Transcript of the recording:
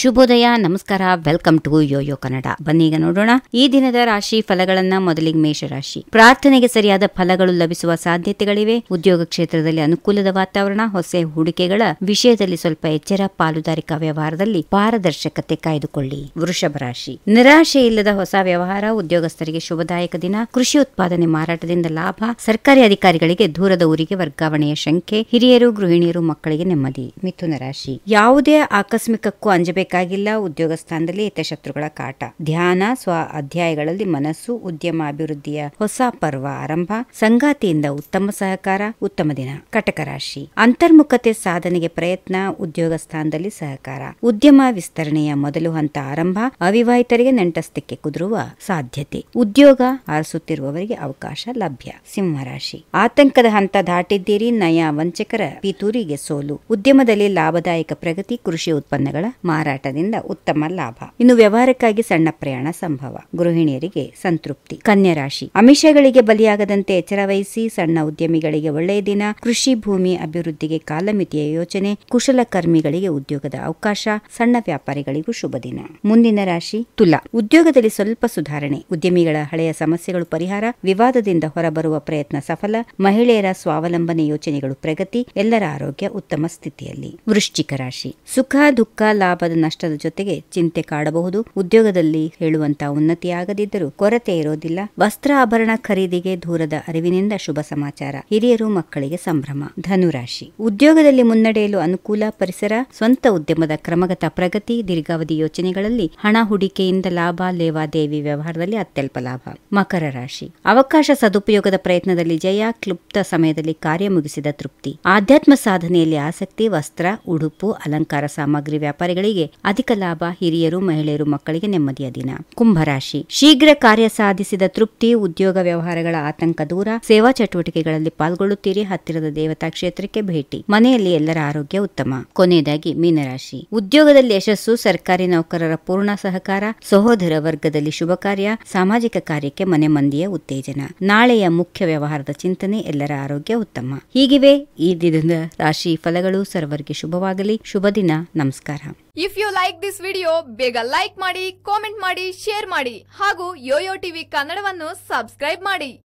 ಶುಭೋದಯ, ನಮಸ್ಕಾರ, welcome to Yoyo Kannada. ಬನ್ನೀಗ ನೋಡೋಣ ಈ ದಿನದ ರಾಶಿ ಫಲಗಳನ್ನ. ಮೊದಲಿಗೆ ಮೇಷರಾಶಿ. ಪ್ರಾರ್ಥನೆಗೆ ಸರಿಯಾದ ಫಲಗಳು ಲಭಿಸುವ ಸಾಧ್ಯತೆಗಳಿವೆ. ಉದ್ಯೋಗ ಕ್ಷೇತ್ರದಲ್ಲಿ ಅನುಕೂಲದ ವಾತಾವರಣ. ಹೊಸ ಹೂಡಿಕೆಗಳ ವಿಷಯದಲ್ಲಿ ಸ್ವಲ್ಪ ಎಚ್ಚರ. ಪಾಲುದಾರಿಕಾ ವ್ಯವಹಾರದಲ್ಲಿ ಪಾರದರ್ಶಕತೆ ಕಾಯ್ದುಕೊಳ್ಳಿ. ವೃಷಭ ರಾಶಿ. ನಿರಾಶೆ ಇಲ್ಲದ ಹೊಸ ವ್ಯವಹಾರ. ಉದ್ಯೋಗಸ್ಥರಿಗೆ ಶುಭದಾಯಕ ದಿನ. ಕೃಷಿ ಉತ್ಪಾದನೆ ಮಾರಾಟದಿಂದ ಲಾಭ. ಸರ್ಕಾರಿ ಅಧಿಕಾರಿಗಳಿಗೆ ದೂರದ ಊರಿಗೆ ವರ್ಗಾವಣೆಯ ಶಂಕೆ. ಹಿರಿಯರು, ಗೃಹಿಣಿಯರು, ಮಕ್ಕಳಿಗೆ ನೆಮ್ಮದಿ. ಮಿಥುನ ರಾಶಿ. ಯಾವುದೇ ಆಕಸ್ಮಿಕಕ್ಕೂ ಅಂಜಬೇಕಾಗಿಲ್ಲ. ಉದ್ಯೋಗ ಸ್ಥಾನದಲ್ಲಿ ಹಿತಶತ್ರುಗಳ ಕಾಟ. ಧ್ಯಾನ, ಸ್ವ ಅಧ್ಯಾಯಗಳಲ್ಲಿ ಮನಸ್ಸು. ಉದ್ಯಮ ಅಭಿವೃದ್ಧಿಯ ಹೊಸ ಪರ್ವ ಆರಂಭ. ಸಂಗಾತಿಯಿಂದ ಉತ್ತಮ ಸಹಕಾರ. ಉತ್ತಮ ದಿನ. ಕಟಕ ರಾಶಿ. ಅಂತರ್ಮುಖತೆ ಸಾಧನೆಗೆ ಪ್ರಯತ್ನ. ಉದ್ಯೋಗ ಸ್ಥಾನದಲ್ಲಿ ಸಹಕಾರ. ಉದ್ಯಮ ವಿಸ್ತರಣೆಯ ಮೊದಲು ಹಂತ ಆರಂಭ. ಅವಿವಾಹಿತರಿಗೆ ನೆಂಟಸ್ಥಕ್ಕೆ ಕುದುರುವ ಸಾಧ್ಯತೆ. ಉದ್ಯೋಗ ಆರಿಸುತ್ತಿರುವವರಿಗೆ ಅವಕಾಶ ಲಭ್ಯ. ಸಿಂಹರಾಶಿ. ಆತಂಕದ ಹಂತ ದಾಟಿದ್ದೀರಿ. ನಯ ವಂಚಕರ ಪಿತೂರಿಗೆ ಸೋಲು. ಉದ್ಯಮದಲ್ಲಿ ಲಾಭದಾಯಕ ಪ್ರಗತಿ. ಕೃಷಿ ಉತ್ಪನ್ನಗಳ ಮಾರಾಟದಿಂದ ಉತ್ತಮ ಲಾಭ. ಇನ್ನು ವ್ಯವಹಾರಕ್ಕಾಗಿ ಸಣ್ಣ ಪ್ರಯಾಣ ಸಂಭವ. ಗೃಹಿಣಿಯರಿಗೆ ಸಂತೃಪ್ತಿ. ಕನ್ಯಾ ರಾಶಿ. ಆಮಿಷಗಳಿಗೆ ಬಲಿಯಾಗದಂತೆ ಎಚ್ಚರ ವಹಿಸಿ. ಸಣ್ಣ ಉದ್ಯಮಿಗಳಿಗೆ ಒಳ್ಳೆಯ ದಿನ. ಕೃಷಿ ಭೂಮಿ ಅಭಿವೃದ್ಧಿಗೆ ಕಾಲಮಿತಿಯ ಯೋಚನೆ. ಕುಶಲಕರ್ಮಿಗಳಿಗೆ ಉದ್ಯೋಗದ ಅವಕಾಶ. ಸಣ್ಣ ವ್ಯಾಪಾರಿಗಳಿಗೂ ಶುಭ ದಿನ. ಮುಂದಿನ ರಾಶಿ ತುಲಾ. ಉದ್ಯೋಗದಲ್ಲಿ ಸ್ವಲ್ಪ ಸುಧಾರಣೆ. ಉದ್ಯಮಿಗಳ ಹಳೆಯ ಸಮಸ್ಯೆಗಳು ಪರಿಹಾರ. ವಿವಾದದಿಂದ ಹೊರಬರುವ ಪ್ರಯತ್ನ ಸಫಲ. ಮಹಿಳೆಯರ ಸ್ವಾವಲಂಬನೆ ಯೋಚನೆಗಳು ಪ್ರಗತಿ. ಎಲ್ಲರ ಆರೋಗ್ಯ ಉತ್ತಮ ಸ್ಥಿತಿಯಲ್ಲಿ. ವೃಶ್ಚಿಕ ರಾಶಿ. ಸುಖ ದುಃಖ, ಲಾಭದ ನಷ್ಟದ ಜೊತೆಗೆ ಚಿಂತೆ ಕಾಡಬಹುದು. ಉದ್ಯೋಗದಲ್ಲಿ ಹೇಳುವಂತ ಉನ್ನತಿಯಾಗದಿದ್ದರೂ ಕೊರತೆ ಇರೋದಿಲ್ಲ. ವಸ್ತ್ರ ಆಭರಣ ಖರೀದಿಗೆ ದೂರದ ಅರಿವಿನಿಂದ ಶುಭ ಸಮಾಚಾರ. ಹಿರಿಯರು, ಮಕ್ಕಳಿಗೆ ಸಂಭ್ರಮ. ಧನುರಾಶಿ. ಉದ್ಯೋಗದಲ್ಲಿ ಮುನ್ನಡೆಯಲು ಅನುಕೂಲ ಪರಿಸರ. ಸ್ವಂತ ಉದ್ಯಮದ ಕ್ರಮಗತ ಪ್ರಗತಿ. ದೀರ್ಘಾವಧಿ ಯೋಚನೆಗಳಲ್ಲಿ ಹಣ ಹೂಡಿಕೆಯಿಂದ ಲಾಭ. ಲೇವಾದೇವಿ ವ್ಯವಹಾರದಲ್ಲಿ ಅತ್ಯಲ್ಪ ಲಾಭ. ಮಕರ ರಾಶಿ. ಅವಕಾಶ ಸದುಪಯೋಗದ ಪ್ರಯತ್ನದಲ್ಲಿ ಜಯ. ಕ್ಲುಪ್ತ ಸಮಯದಲ್ಲಿ ಕಾರ್ಯ ಮುಗಿಸಿದ ತೃಪ್ತಿ. ಆಧ್ಯಾತ್ಮ ಸಾಧನೆಯಲ್ಲಿ ಆಸಕ್ತಿ. ವಸ್ತ್ರ, ಉಡುಪು, ಅಲಂಕಾರ ಸಾಮಗ್ರಿ ವ್ಯಾಪಾರಿಗಳಿಗೆ ಅಧಿಕ ಲಾಭ. ಹಿರಿಯರು, ಮಹಿಳೆಯರು, ಮಕ್ಕಳಿಗೆ ನೆಮ್ಮದಿಯ ದಿನ. ಕುಂಭರಾಶಿ. ಶೀಘ್ರ ಕಾರ್ಯ ಸಾಧಿಸಿದ ತೃಪ್ತಿ. ಉದ್ಯೋಗ ವ್ಯವಹಾರಗಳ ಆತಂಕ ದೂರ. ಸೇವಾ ಚಟುವಟಿಕೆಗಳಲ್ಲಿ ಪಾಲ್ಗೊಳ್ಳುತ್ತೀರಿ. ಹತ್ತಿರದ ದೇವತಾ ಕ್ಷೇತ್ರಕ್ಕೆ ಭೇಟಿ. ಮನೆಯಲ್ಲಿ ಎಲ್ಲರ ಆರೋಗ್ಯ ಉತ್ತಮ. ಕೊನೆಯದಾಗಿ ಮೀನರಾಶಿ. ಉದ್ಯೋಗದಲ್ಲಿ ಯಶಸ್ಸು. ಸರ್ಕಾರಿ ನೌಕರರ ಪೂರ್ಣ ಸಹಕಾರ. ಸಹೋದರ ವರ್ಗದಲ್ಲಿ ಶುಭ ಕಾರ್ಯ. ಸಾಮಾಜಿಕ ಕಾರ್ಯಕ್ಕೆ ಮನೆ ಮಂದಿಯ ಉತ್ತೇಜನ. ನಾಳೆಯ ಮುಖ್ಯ ವ್ಯವಹಾರದ ಚಿಂತನೆ. ಎಲ್ಲರ ಆರೋಗ್ಯ ಉತ್ತಮ. ಹೀಗಿವೆ ಈ ದಿನದ ರಾಶಿ ಫಲಗಳು. ಸರ್ವರಿಗೆ ಶುಭವಾಗಲಿ. ಶುಭ ದಿನ. ನಮಸ್ಕಾರ. If you like this video, ಬೇಗ ಲೈಕ್ ಮಾಡಿ, ಕಾಮೆಂಟ್ ಮಾಡಿ, ಶೇರ್ ಮಾಡಿ ಹಾಗೂ ಯೋಯೋ ಟಿವಿ ಕನ್ನಡವನ್ನು ಸಬ್ಸ್ಕ್ರೈಬ್ ಮಾಡಿ.